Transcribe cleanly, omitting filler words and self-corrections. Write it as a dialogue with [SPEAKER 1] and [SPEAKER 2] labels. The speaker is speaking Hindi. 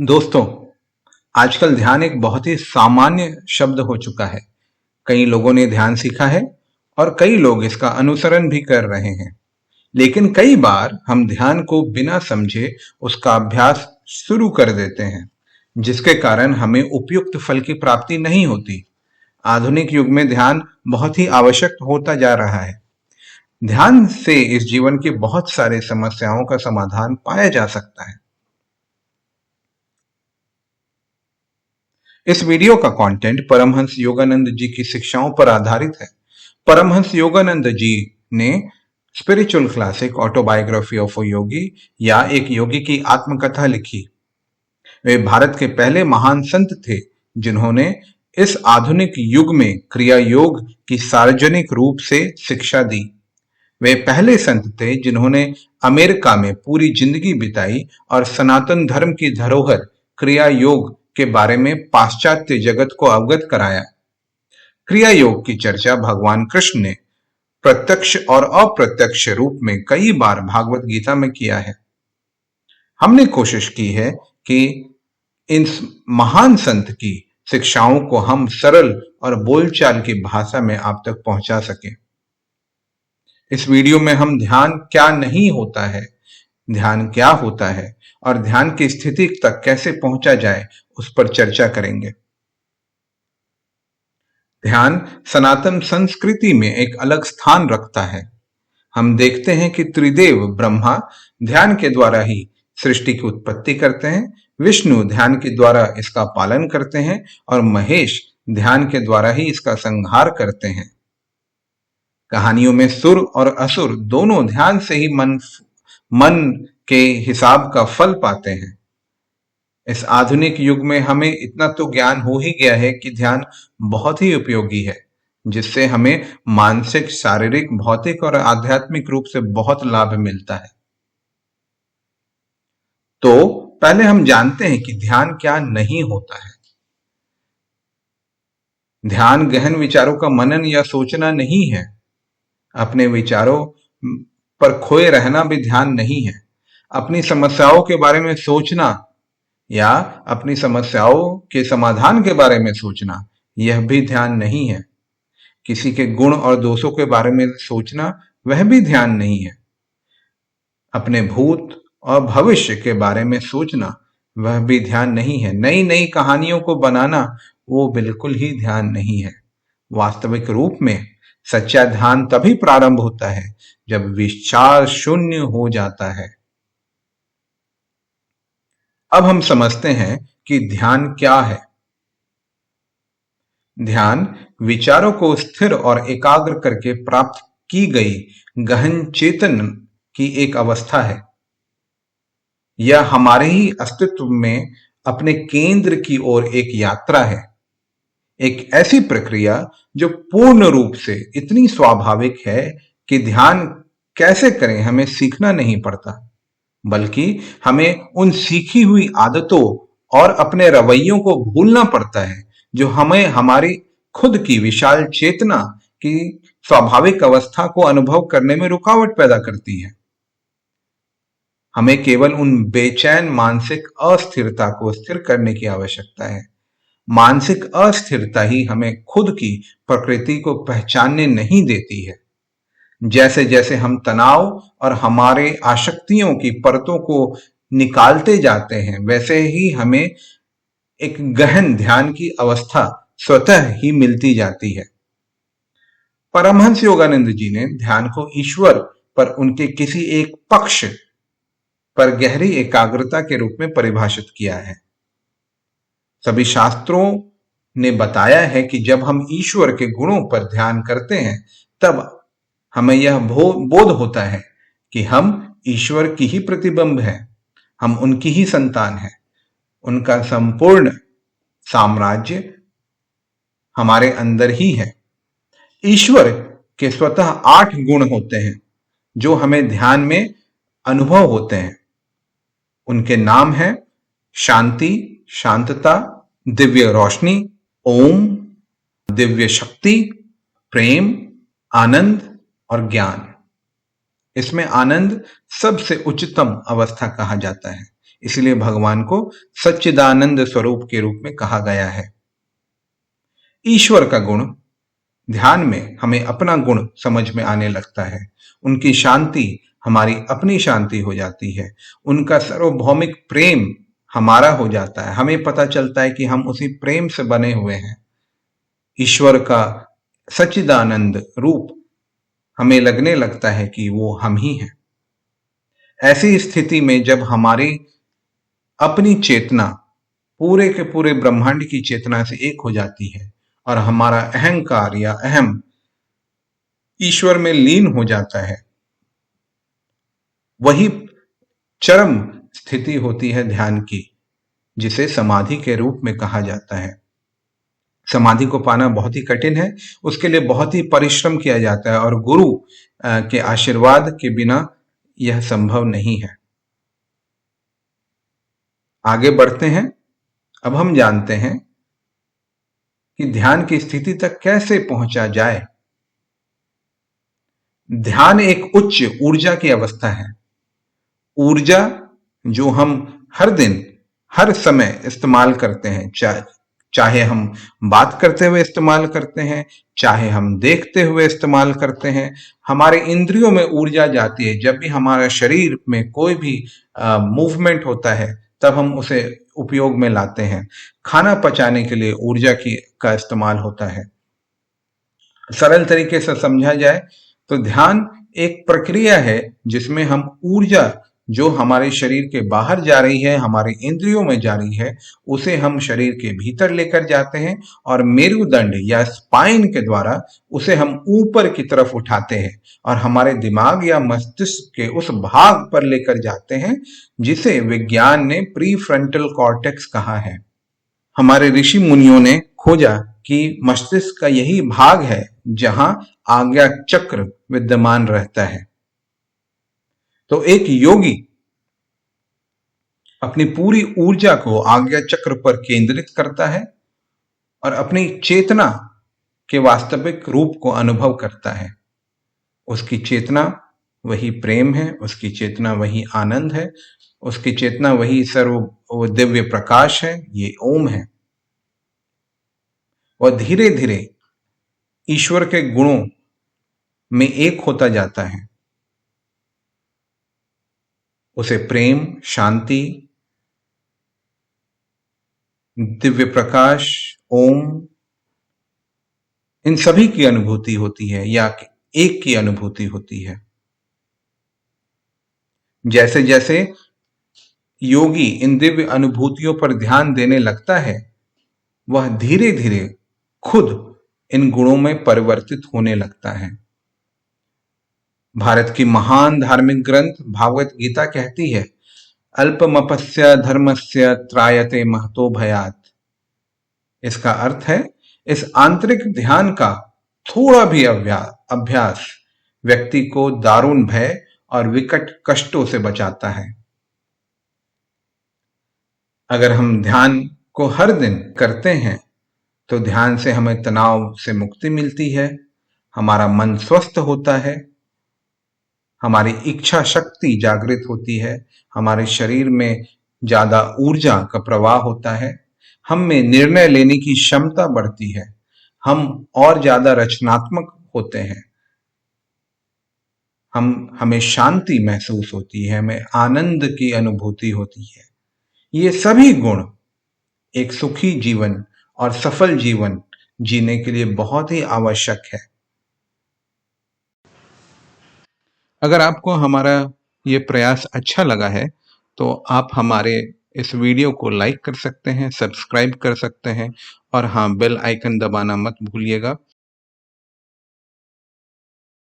[SPEAKER 1] दोस्तों, आजकल ध्यान एक बहुत ही सामान्य शब्द हो चुका है। कई लोगों ने ध्यान सीखा है और कई लोग इसका अनुसरण भी कर रहे हैं। लेकिन कई बार हम ध्यान को बिना समझे उसका अभ्यास शुरू कर देते हैं, जिसके कारण हमें उपयुक्त फल की प्राप्ति नहीं होती। आधुनिक युग में ध्यान बहुत ही आवश्यक होता जा रहा है। ध्यान से इस जीवन की बहुत सारे समस्याओं का समाधान पाया जा सकता है। इस वीडियो का कंटेंट परमहंस योगानंद जी की शिक्षाओं पर आधारित है। परमहंस योगानंद जी ने spiritual classic Autobiography of a Yogi या एक योगी की आत्मकथा लिखी। वे भारत के पहले महान संत थे जिन्होंने इस आधुनिक युग में क्रिया योग की सार्वजनिक रूप से शिक्षा दी। वे पहले संत थे जिन्होंने अमेरिका में पूरी जिंदगी बिताई और सनातन धर्म की धरोहर क्रिया योग के बारे में पाश्चात्य जगत को अवगत कराया। क्रिया योग की चर्चा भगवान कृष्ण ने प्रत्यक्ष और अप्रत्यक्ष रूप में कई बार भागवत गीता में किया है। हमने कोशिश की है कि इन महान संत की शिक्षाओं को हम सरल और बोलचाल की भाषा में आप तक पहुंचा सकें। इस वीडियो में हम ध्यान क्या नहीं होता है, ध्यान क्या होता है और ध्यान की स्थिति तक कैसे पहुंचा जाए उस पर चर्चा करेंगे। ध्यान सनातन संस्कृति में एक अलग स्थान रखता है। हम देखते हैं कि त्रिदेव ब्रह्मा ध्यान के द्वारा ही सृष्टि की उत्पत्ति करते हैं, विष्णु ध्यान के द्वारा इसका पालन करते हैं और महेश ध्यान के द्वारा ही इसका संहार करते हैं। कहानियों में सुर और असुर दोनों ध्यान से ही मन के हिसाब का फल पाते हैं। इस आधुनिक युग में हमें इतना तो ज्ञान हो ही गया है कि ध्यान बहुत ही उपयोगी है, जिससे हमें मानसिक, शारीरिक, भौतिक और आध्यात्मिक रूप से बहुत लाभ मिलता है। तो पहले हम जानते हैं कि ध्यान क्या नहीं होता है। ध्यान गहन विचारों का मनन या सोचना नहीं है। अपने विचारों पर खोए रहना भी ध्यान नहीं है। अपनी समस्याओं के बारे में सोचना या अपनी समस्याओं के समाधान के बारे में सोचना, यह भी ध्यान नहीं है। किसी के गुण और दोषों के बारे में सोचना, वह भी ध्यान नहीं है। अपने भूत और भविष्य के बारे में सोचना, वह भी ध्यान नहीं है। नई नई कहानियों को बनाना, वो बिल्कुल ही ध्यान नहीं है। वास्तविक रूप में सच्चा ध्यान तभी प्रारंभ होता है जब विचार शून्य हो जाता है। अब हम समझते हैं कि ध्यान क्या है। ध्यान विचारों को स्थिर और एकाग्र करके प्राप्त की गई गहन चेतन की एक अवस्था है। यह हमारे ही अस्तित्व में अपने केंद्र की ओर एक यात्रा है। एक ऐसी प्रक्रिया जो पूर्ण रूप से इतनी स्वाभाविक है कि ध्यान कैसे करें हमें सीखना नहीं पड़ता, बल्कि हमें उन सीखी हुई आदतों और अपने रवैयों को भूलना पड़ता है जो हमें हमारी खुद की विशाल चेतना की स्वाभाविक अवस्था को अनुभव करने में रुकावट पैदा करती है। हमें केवल उन बेचैन मानसिक अस्थिरता को स्थिर करने की आवश्यकता है। मानसिक अस्थिरता ही हमें खुद की प्रकृति को पहचानने नहीं देती है। जैसे जैसे हम तनाव और हमारे आसक्तियों की परतों को निकालते जाते हैं, वैसे ही हमें एक गहन ध्यान की अवस्था स्वतः ही मिलती जाती है। परमहंस योगानंद जी ने ध्यान को ईश्वर पर उनके किसी एक पक्ष पर गहरी एकाग्रता के रूप में परिभाषित किया है। सभी शास्त्रों ने बताया है कि जब हम ईश्वर के गुणों पर ध्यान करते हैं, तब हमें यह बोध होता है कि हम ईश्वर की ही प्रतिबिंब हैं, हम उनकी ही संतान हैं। उनका संपूर्ण साम्राज्य हमारे अंदर ही है। ईश्वर के स्वतः 8 गुण होते हैं जो हमें ध्यान में अनुभव होते हैं। उनके नाम हैं शांति, शांतता, दिव्य रोशनी, ओम, दिव्य शक्ति, प्रेम, आनंद और ज्ञान। इसमें आनंद सबसे उच्चतम अवस्था कहा जाता है। इसलिए भगवान को सच्चिदानंद स्वरूप के रूप में कहा गया है। ईश्वर का गुण ध्यान में हमें अपना गुण समझ में आने लगता है। उनकी शांति हमारी अपनी शांति हो जाती है। उनका सार्वभौमिक प्रेम हमारा हो जाता है। हमें पता चलता है कि हम उसी प्रेम से बने हुए हैं। ईश्वर का सच्चिदानंद रूप हमें लगने लगता है कि वो हम ही हैं। ऐसी स्थिति में जब हमारी अपनी चेतना पूरे के पूरे ब्रह्मांड की चेतना से एक हो जाती है और हमारा अहंकार या अहम ईश्वर में लीन हो जाता है, वही चरम स्थिति होती है ध्यान की, जिसे समाधि के रूप में कहा जाता है। समाधि को पाना बहुत ही कठिन है। उसके लिए बहुत ही परिश्रम किया जाता है और गुरु के आशीर्वाद के बिना यह संभव नहीं है। आगे बढ़ते हैं। अब हम जानते हैं कि ध्यान की स्थिति तक कैसे पहुंचा जाए। ध्यान एक उच्च ऊर्जा की अवस्था है। ऊर्जा जो हम हर दिन हर समय इस्तेमाल करते हैं, चाहे हम बात करते हुए इस्तेमाल करते हैं, चाहे हम देखते हुए इस्तेमाल करते हैं, हमारे इंद्रियों में ऊर्जा जाती है। जब भी हमारा शरीर में कोई भी मूवमेंट होता है तब हम उसे उपयोग में लाते हैं। खाना पचाने के लिए ऊर्जा का इस्तेमाल होता है। सरल तरीके से समझा जाए तो ध्यान एक प्रक्रिया है जिसमें हम ऊर्जा जो हमारे शरीर के बाहर जा रही है, हमारे इंद्रियों में जा रही है, उसे हम शरीर के भीतर लेकर जाते हैं और मेरुदंड या स्पाइन के द्वारा उसे हम ऊपर की तरफ उठाते हैं और हमारे दिमाग या मस्तिष्क के उस भाग पर लेकर जाते हैं जिसे विज्ञान ने प्री फ्रंटल कॉर्टेक्स कहा है। हमारे ऋषि मुनियों ने खोजा कि मस्तिष्क का यही भाग है जहां आज्ञा चक्र विद्यमान रहता है। तो एक योगी अपनी पूरी ऊर्जा को आज्ञा चक्र पर केंद्रित करता है और अपनी चेतना के वास्तविक रूप को अनुभव करता है। उसकी चेतना वही प्रेम है, उसकी चेतना वही आनंद है, उसकी चेतना वही सर्व दिव्य प्रकाश है, ये ओम है। और धीरे धीरे ईश्वर के गुणों में एक होता जाता है। उसे प्रेम, शांति, दिव्य प्रकाश, ओम, इन सभी की अनुभूति होती है या एक की अनुभूति होती है। जैसे जैसे योगी इन दिव्य अनुभूतियों पर ध्यान देने लगता है, वह धीरे धीरे खुद इन गुणों में परिवर्तित होने लगता है। भारत की महान धार्मिक ग्रंथ भागवत गीता कहती है, अल्पमपस्य धर्मस्य त्रायते महतो भयात। इसका अर्थ है, इस आंतरिक ध्यान का थोड़ा भी अभ्यास व्यक्ति को दारुण भय और विकट कष्टों से बचाता है। अगर हम ध्यान को हर दिन करते हैं तो ध्यान से हमें तनाव से मुक्ति मिलती है, हमारा मन स्वस्थ होता है, हमारी इच्छा शक्ति जागृत होती है, हमारे शरीर में ज्यादा ऊर्जा का प्रवाह होता है, हम में निर्णय लेने की क्षमता बढ़ती है, हम और ज्यादा रचनात्मक होते हैं, हमें शांति महसूस होती है, हमें आनंद की अनुभूति होती है। ये सभी गुण एक सुखी जीवन और सफल जीवन जीने के लिए बहुत ही आवश्यक है। अगर आपको हमारा ये प्रयास अच्छा लगा है तो आप हमारे इस वीडियो को लाइक कर सकते हैं, सब्सक्राइब कर सकते हैं और हाँ, बेल आइकन दबाना मत भूलिएगा